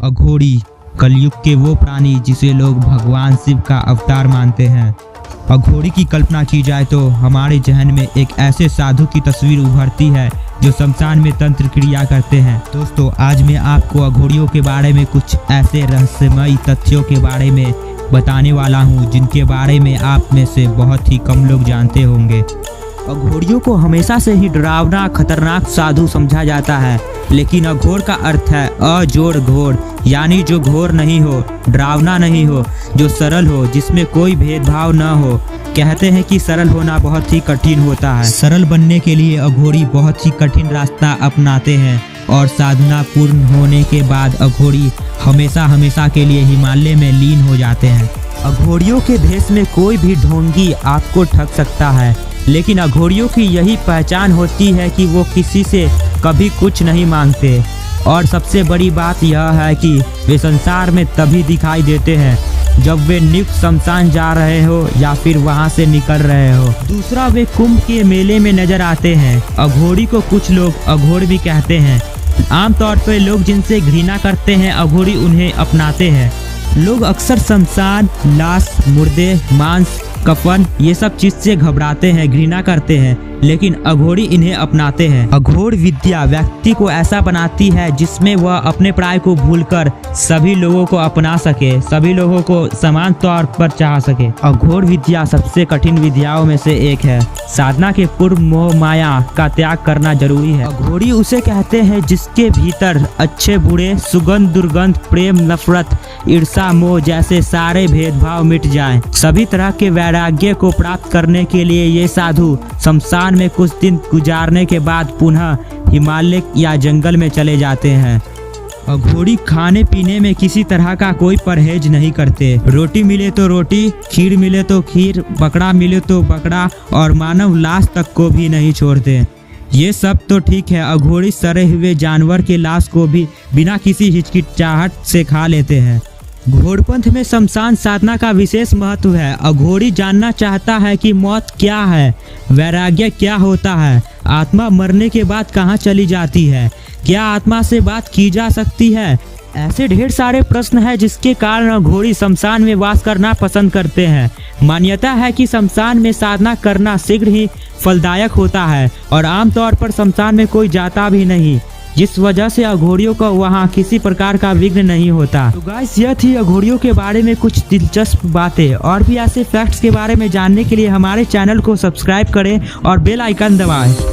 अघोरी कलयुग के वो प्राणी जिसे लोग भगवान शिव का अवतार मानते हैं। अघोरी की कल्पना की जाए तो हमारे जहन में एक ऐसे साधु की तस्वीर उभरती है जो शमशान में तंत्र क्रिया करते हैं। दोस्तों, आज मैं आपको अघोरियों के बारे में कुछ ऐसे रहस्यमयी तथ्यों के बारे में बताने वाला हूं जिनके बारे में आप में से बहुत ही कम लोग जानते होंगे। अघोरियों को हमेशा से ही डरावना खतरनाक साधु समझा जाता है, लेकिन अघोर का अर्थ है अजोड़ घोर, यानी जो घोर नहीं हो, डरावना नहीं हो, जो सरल हो, जिसमें कोई भेदभाव न हो। कहते हैं कि सरल होना बहुत ही कठिन होता है। सरल बनने के लिए अघोरी बहुत ही कठिन रास्ता अपनाते हैं और साधना पूर्ण होने के बाद अघोरी हमेशा के लिए हिमालय में लीन हो जाते हैं। अघोरियों के भेष में कोई भी ढोंगी आपको ठग सकता है, लेकिन अघोरियों की यही पहचान होती है कि वो किसी से कभी कुछ नहीं मांगते। और सबसे बड़ी बात यह है कि वे संसार में तभी दिखाई देते हैं जब वे नियुक्त शमशान जा रहे हो या फिर वहां से निकल रहे हो। दूसरा, वे कुंभ के मेले में नजर आते हैं। अघोरी को कुछ लोग अघोर भी कहते हैं। आमतौर पर लोग जिनसे घृणा करते हैं अघोरी उन्हें अपनाते हैं। लोग अक्सर शमशान, लाश, मुर्दे, मांस, कफन ये सब चीज से घबराते हैं, घृणा करते हैं, लेकिन अघोरी इन्हें अपनाते हैं। अघोर विद्या व्यक्ति को ऐसा बनाती है जिसमें वह अपने प्राय को भूलकर सभी लोगों को अपना सके, सभी लोगों को समान तौर पर चाह सके। अघोर विद्या सबसे कठिन विद्याओं में से एक है। साधना के पूर्व मोह माया का त्याग करना जरूरी है। अघोरी उसे कहते हैं जिसके भीतर अच्छे बुरे, सुगंध दुर्गंध, प्रेम नफरत, ईर्षा मोह जैसे सारे भेदभाव मिट जाएं। सभी तरह के वैराग्य को प्राप्त करने के लिए ये साधु शमशान में कुछ दिन गुजारने के बाद पुनः हिमालय या जंगल में चले जाते हैं। अघोरी खाने पीने में किसी तरह का कोई परहेज नहीं करते। रोटी मिले तो रोटी, खीर मिले तो खीर, बकरा मिले तो बकरा और मानव लाश तक को भी नहीं छोड़ते। ये सब तो ठीक है, अघोरी सड़े हुए जानवर के लाश को भी बिना किसी हिचकिचाहट से खा लेते हैं। घोरपंथ में शमशान साधना का विशेष महत्व है। अघोरी जानना चाहता है कि मौत क्या है, वैराग्य क्या होता है, आत्मा मरने के बाद कहाँ चली जाती है, क्या आत्मा से बात की जा सकती है। ऐसे ढेर सारे प्रश्न हैं जिसके कारण अघोरी शमशान में वास करना पसंद करते हैं। मान्यता है कि शमशान में साधना करना शीघ्र ही फलदायक होता है और आमतौर पर शमशान में कोई जाता भी नहीं, जिस वजह से अघोरियों को वहां किसी प्रकार का विघ्न नहीं होता। तो गाइस, यह थी अघोरियों के बारे में कुछ दिलचस्प बातें। और भी ऐसे फैक्ट्स के बारे में जानने के लिए हमारे चैनल को सब्सक्राइब करें और बेल आइकन दबाएं।